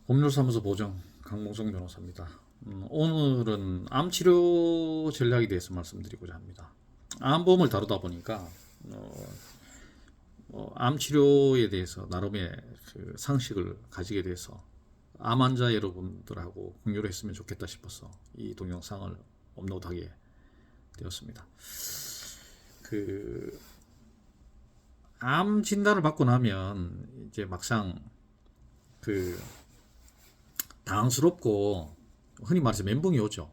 법률사무소 보정 강몽성 변호사입니다. 오늘은 암 치료 전략에 대해서 말씀드리고자 합니다. 암보험을 다루다 보니까 암 치료에 대해서 나름의 그 상식을 가지게 돼서 암 환자 여러분들하고 공유를 했으면 좋겠다 싶어서 이 동영상을 업로드하게 되었습니다. 그 암 진단을 받고 나면 이제 막상 그 당황스럽고 흔히 말해서 멘붕이 오죠.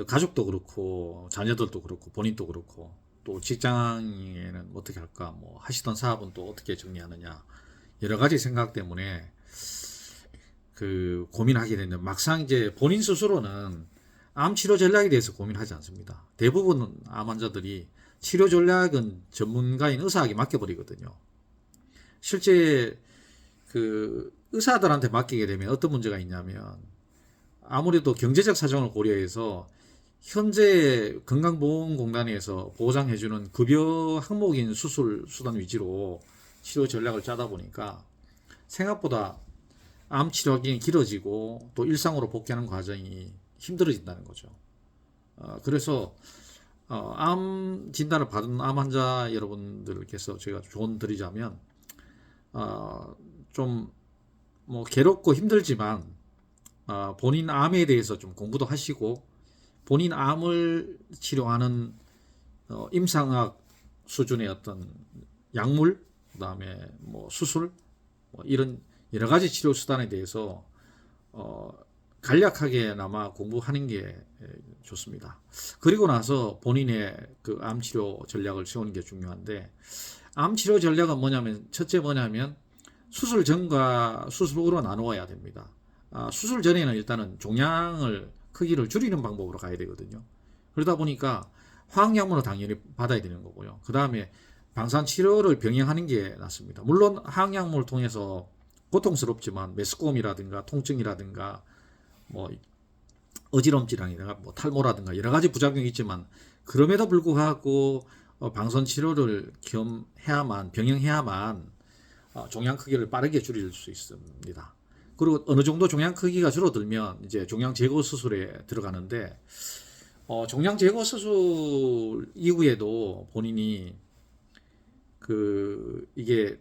가족도 그렇고 자녀들도 그렇고 본인도 그렇고 또 직장에는 어떻게 할까, 뭐 하시던 사업은 또 어떻게 정리하느냐, 여러 가지 생각 때문에 그 고민하게 되는데, 막상 이제 본인 스스로는 암 치료 전략에 대해서 고민하지 않습니다. 대부분 암 환자들이 치료 전략은 전문가인 의사에게 맡겨버리거든요. 실제 그 의사들한테 맡기게 되면 어떤 문제가 있냐면, 아무래도 경제적 사정을 고려해서 현재 건강보험공단에서 보장해주는 급여 항목인 수술 수단 위주로 치료 전략을 짜다 보니까 생각보다 암 치료하기 길어지고 또 일상으로 복귀하는 과정이 힘들어진다는 거죠. 그래서 암 진단을 받은 암 환자 여러분들께서 제가 조언 드리자면, 좀 뭐 괴롭고 힘들지만 본인 암에 대해서 좀 공부도 하시고, 본인 암을 치료하는 임상학 수준의 어떤 약물, 그다음에 뭐 수술, 뭐 이런 여러 가지 치료 수단에 대해서 간략하게나마 공부하는 게 좋습니다. 그리고 나서 본인의 그 암 치료 전략을 세우는 게 중요한데, 암 치료 전략은 뭐냐면, 첫째 뭐냐면 수술 전과 수술 후로 나누어야 됩니다. 수술 전에는 일단은 종양을 크기를 줄이는 방법으로 가야 되거든요. 그러다 보니까 화학약물을 당연히 받아야 되는 거고요. 그 다음에 방사선 치료를 병행하는 게 낫습니다. 물론 화학약물을 통해서 고통스럽지만 메스꺼움이라든가 통증이라든가 뭐 어지럼증이라든가 뭐 탈모라든가 여러 가지 부작용이 있지만, 그럼에도 불구하고 방사선 치료를 겸해야만, 병행해야만 종양 크기를 빠르게 줄일 수 있습니다. 그리고 어느 정도 종양 크기가 줄어들면 이제 종양 제거 수술에 들어가는데, 종양 제거 수술 이후에도 본인이 그 이게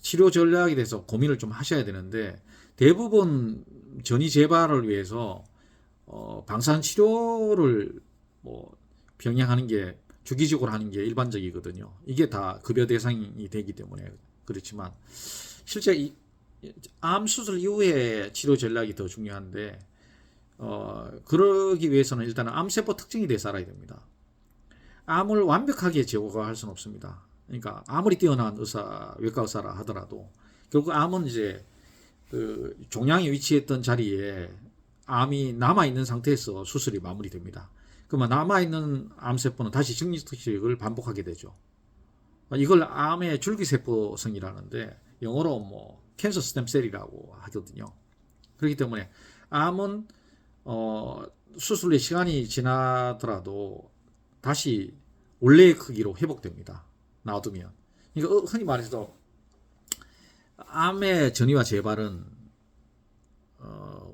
치료 전략에 대해서 고민을 좀 하셔야 되는데, 대부분 전이 재발을 위해서 방사선 치료를 뭐 병행하는 게, 주기적으로 하는 게 일반적이거든요. 이게 다 급여 대상이 되기 때문에 그렇지만, 실제 암 수술 이후에 치료 전략이 더 중요한데, 그러기 위해서는 일단은 암세포 특징에 대해서 알아야 됩니다. 암을 완벽하게 제거할 수는 없습니다. 그러니까 아무리 뛰어난 의사, 외과 의사라 하더라도 결국 암은 이제 그 종양이 위치했던 자리에 암이 남아있는 상태에서 수술이 마무리됩니다. 그러면 남아있는 암세포는 다시 증식을 반복하게 되죠. 이걸 암의 줄기세포성이라는데, 영어로 뭐 캔서 스템셀이라고 하거든요. 그렇기 때문에 암은 수술의 시간이 지나더라도 다시 원래의 크기로 회복됩니다. 놔두면. 그러니까 흔히 말해서 암의 전이와 재발은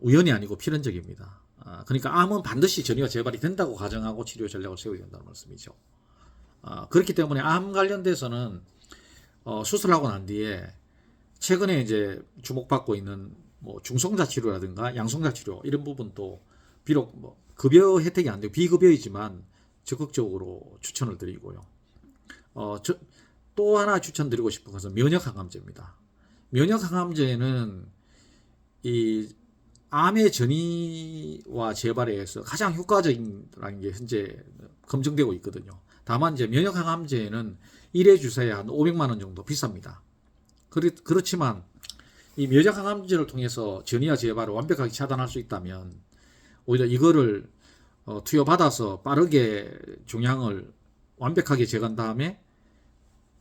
우연이 아니고 필연적입니다. 그러니까 암은 반드시 전이와 재발이 된다고 가정하고 치료 전략을 세워야 된다는 말씀이죠. 그렇기 때문에 암 관련돼서는 수술하고 난 뒤에 최근에 이제 주목받고 있는 뭐 중성자 치료라든가 양성자 치료, 이런 부분도 비록 뭐 급여 혜택이 안 되고 비급여이지만 적극적으로 추천을 드리고요. 또 하나 추천드리고 싶은 것은 면역항암제입니다. 면역항암제는 이 암의 전이와 재발에 의해서 가장 효과적이라는 게 현재 검증되고 있거든요. 다만 이제 면역항암제는 1회 주사에 한 500만 원 정도 비쌉니다. 그렇지만 이 면역항암제를 통해서 전이와 재발을 완벽하게 차단할 수 있다면, 오히려 이거를 투여받아서 빠르게 종양을 완벽하게 제거한 다음에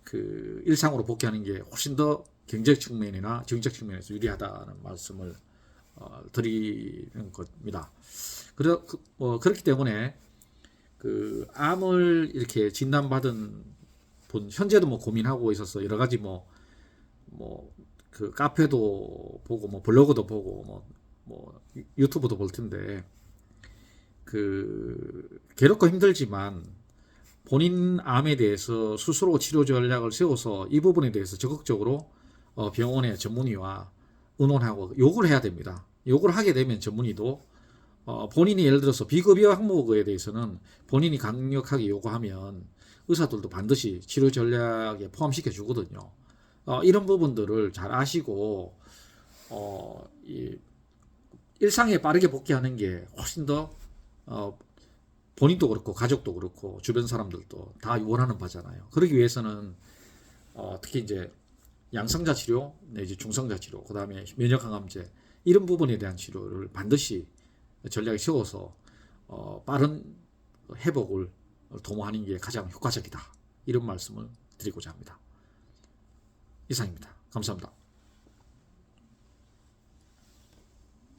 그 일상으로 복귀하는 게 훨씬 더 경제적 측면이나 정책 측면에서 유리하다는 말씀을 드리는 겁니다. 그렇기 때문에 그 암을 이렇게 진단받은 분, 현재도 뭐 고민하고 있어서 여러 가지 뭐 그 카페도 보고 뭐 블로그도 보고 뭐 유튜브도 볼 텐데 그 괴롭고 힘들지만 본인 암에 대해서 스스로 치료 전략을 세워서 이 부분에 대해서 적극적으로 병원의 전문의와 의논하고 요구를 해야 됩니다. 요구를 하게 되면 전문의도 본인이 예를 들어서 비급여 항목에 대해서는 본인이 강력하게 요구하면 의사들도 반드시 치료 전략에 포함시켜 주거든요. 이런 부분들을 잘 아시고 이 일상에 빠르게 복귀하는 게 훨씬 더 본인도 그렇고 가족도 그렇고 주변 사람들도 다 원하는 바잖아요. 그러기 위해서는 특히 이제 양성자 치료 내지 중성자 치료, 그 다음에 면역 항암제 이런 부분에 대한 치료를 반드시 전략에 세워서 빠른 회복을 도모하는 게 가장 효과적이다. 이런 말씀을 드리고자 합니다. 이상입니다. 감사합니다.